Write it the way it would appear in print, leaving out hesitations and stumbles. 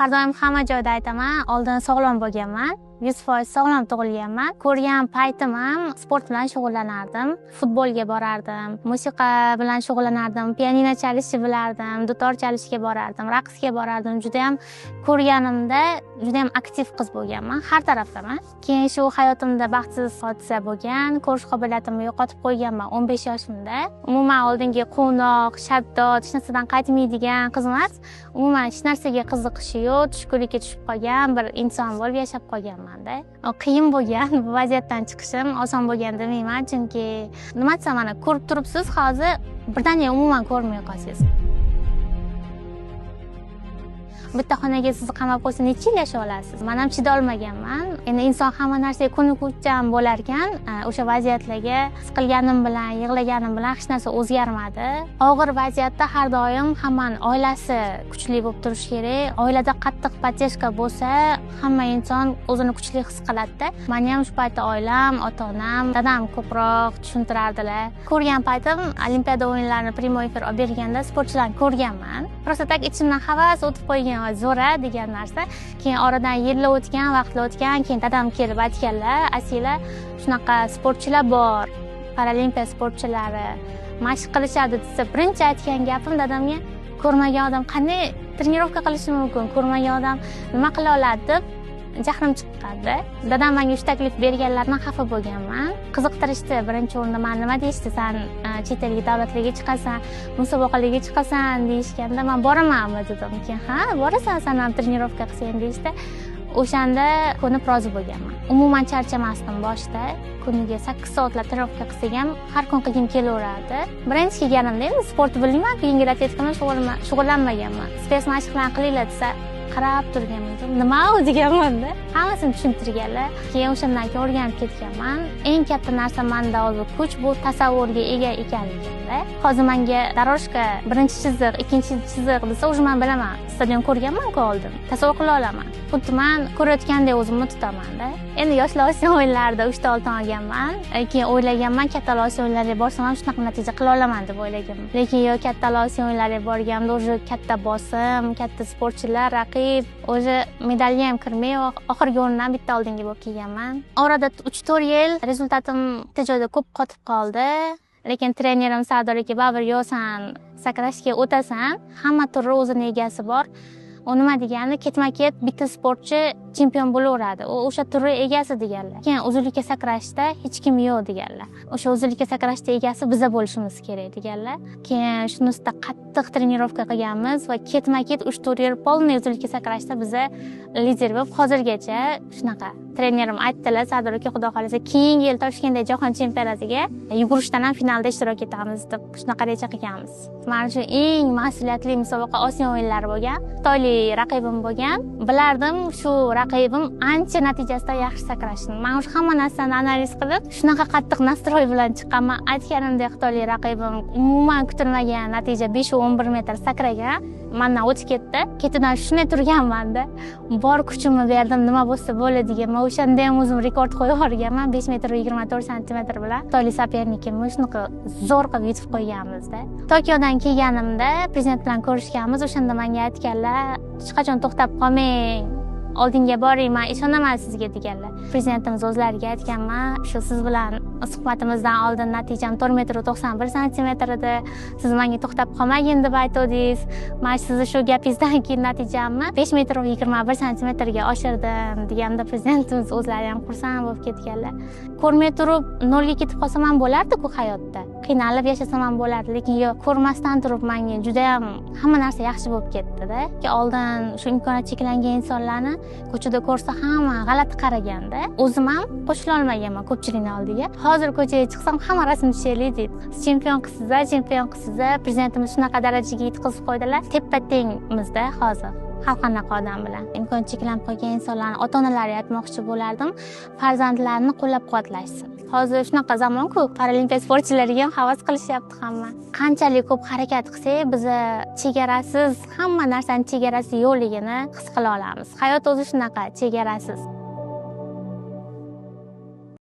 Har doim hamma joyda aytaman, oldin sog'lom bo'lganman. 100% sog'lom tug'ilganman. Ko'rgan paytim ham sport bilan shug'ullanardim. Futbolga borardim, musiqa bilan shug'ullanardim, pianino chalishni bilardim, dutor chalishga borardim, raqsga borardim. Juda ham ko'rganimda juda ham aktiv qiz bo'lganman, har tarafdaman. Keyin shu hayotimda baxtsiz hodisa bo'lgan, ko'rish qobiliyatimni yo'qotib qo'yganman 15 yoshimda. Umuman oldingi quvnoq, shaddod, hech narsadan qaytmaydigan qiz emas. Umuman hech narsaga qiziqishi yo'q, tushkunlikka tushib qolgan bir inson bo'lib yashab qolganman. Qiyin bo'lgan, bu vaziyatdan chiqishim oson bo'lgan demayman, chunki nima desam, mana ko'rib turibsiz, hozir birdaniga umuman ko'rmay qolsangiz. Bitta xonaga sizni qamab qo'ysa necha yil yashay olasiz? Men ham chida olmaganman. Endi inson hamma narsaga ko'nikuvchan bo'lar ekan, o'sha vaziyatlarga siqilganim bilan, yig'laganim bilan hech narsa o'zgarmadi. Og'ir vaziyatda har doim hammaning oilasi kuchli bo'lib turishi kerak. Oilada qattiq podдержка bo'lsa, hamma inson o'zini kuchli his qiladi-da. Meni ham shu paytda oilam, ota-onam, dadam ko'proq tushuntirardilar. Ko'rgan paytim Olimpiada o'yinlarini prямой efir olib berganda sportchilarni ko'rganman. Prosta tak ichimdan havas o'tib qo'ygan, zo'ra degan narsa. Keyin oradan yillar o'tgan, vaqtlar o'tgan, keyin dadam kelib aytganlar, "Asila, shunaqa sportchilar bor, paralimpiya sportchilari mashq qilishadi" desa, birinchi aytgan gapim dadamga, "Ko'rmagan odam qanday trenirovka qilishi mumkin? Ko'rmagan odam nima qila oladi?" deb jahlim chiqqandi. Dadam menga uch taklif berganlaridan xafa bo'lganman. Qiziqtirishdi. Birinchi o'rinda men nima deyishdi, "Sen chet elga davlatlarga chiqasan, musobaqalarga chiqasan" deyishganda, "Men boramanmi?" dedim. Keyin, "Ha, borasan, sen ham trenirovka qilsang" deyishdi. O'shanda ko'nib rozi bo'lganman. Umuman charchamasdim boshda. Kuniga 8 soatlar trenirovka qilsam ham har kun qilgim kelaveradi. Birinchi kelganimda endi sport bilmayman, yengil atletika bilan shug'ullanmaganman. Spes mashqlarni qilinglar desa, qarab turganman. Nima u deganman-da. Hammasini tushuntirganlar. Keyin o'shandan keyin o'rganib ketganman. Eng katta narsa menda hozir kuch bu tasavvurga ega ekanligimda. Hozir menga daroshka birinchi chiziq, ikkinchi chiziq desa, o'zi men bilaman. Stadion ko'rganman-ku oldin. Tasavvur qila olaman. Xuddi men ko'rayotgandek o'zimni tutaman-da. Endi yoshlar Osiyo o'yinlarida 3 ta oltin olganman. Keyin o'ylaganman, katta Osiyo o'yinlariga borsam ham shunaqa natija qila olaman deb o'ylaganman. Lekin yo katta Osiyo o'yinlariga borganimda o'zi katta bosim, katta sportchilar, raqib, o'zi medalga ham kirmay, oxirgi o'rindan bitta oldinga bo'lib kelganman. Orada 3-4 yil rezultatim bitta joyda ko'p qotib qoldi. Lekin trenerim Sardor aka, "Baribir yo san sakrashga o'tasan, hamma turi o'zini egasi bor. U nima degani, ketma-ket bitta sportchi chempion bo'laveradi. U o'sha turi egasi" deganlar. Keyin uzunlikka sakrashda hech kim yo'q deganlar. O'sha uzunlikka sakrashda egasi biza bo'lishimiz kerak deganlar. Keyin shunusida qattiq trenirovka qilganmiz va ketma-ket 3-4 yil polniy uzunlikka sakrashda biza lider bo'lib, hozirgacha shunaqa. Trenerim aytdilar, "Sardor aka, xudo xolasa keyingi yil Toshkentda jahon chempionatiga yugurishdan ham finalda ishtirok etamiz" deb shunaqa reja qilganmiz. Mana shu eng mas'uliyatli musobaqa Osiyo o'yinlari bo'lgan. Xitoylik raqibim bo'lgan. Bilardim shu raqibim ancha natijasida yaxshi sakrashini. Men o'sha hamma narsani analiz qilib, shunaqa qattiq nastroy bilan chiqqanman. Aytganimdek xitoylik raqibim umuman kutilmagan natija 5-11 metr sakragan. Mendan o'tib ketdi. Ketidan shunday turganman-da. Bor kuchimni berdim, nima bo'lsa bo'ladi degan. Men o'shanda ham o'zim rekord qo'yib yuborganman 5 metr 24 santimetr bilan. Xitoylik sopernikimni shunaqa zo'r qilib yutib qo'yganmiz-da. Tokiodan kelganimda prezident bilan ko'rishganmiz. O'shanda menga aytganlar, "Hech qachon to'xtab qolmang. Oldinga boring, men ishonaman sizga" deganlar. Prezidentimiz o'zlariga aytganman, "Shu siz bilan suhbatimizdan oldin natijam 4 metr 91 santimetr edi. Siz menga to'xtab qolmagin deb aytdingiz. Men sizni shu gapingizdan keyin natijamni 5 metr 21 santimetrga oshirdim" deganda prezidentimiz o'zlari ham xursand bo'lib ketganlar. Ko'rmay turib 0 ga ketib qolsam ham bo'lardi-ku hayotda. Qiynalib yashasam ham bo'lardi, lekin yo'q, ko'rmasdan turib menga juda ham hamma narsa yaxshi bo'lib ketdi-da. Oldin shu imkoniyat cheklangan insonlarni ko'chada ko'rsa hamma g'alati qaraganda, o'zim ham qo'shila olmaganman ko'pchilikning oldiga. Hozir ko'chaga chiqsam hamma rasm tushaylik deydi. "Siz chempion qilsiz, chempion qilsiz". Prezidentimiz shunaqa darajaga yetkazib qo'ydilar. Teppa-tengmizda hozir. Har qanaqa odam bilan. Imkon cheklanib qolgan insonlarning ota-onalariga aytmoqchi bo'lardim, farzandlarini qo'llab-quvvatlashsin. Hozir shunaqa zamon-ku, paralimpiya sportchilariga ham havas qilishyapti hamma. Qanchalik ko'p harakat qilsak, biz chegarasiz, hamma narsaning chegarasi yo'qligini his qila olamiz. Hayot o'zi shunaqa, chegarasiz.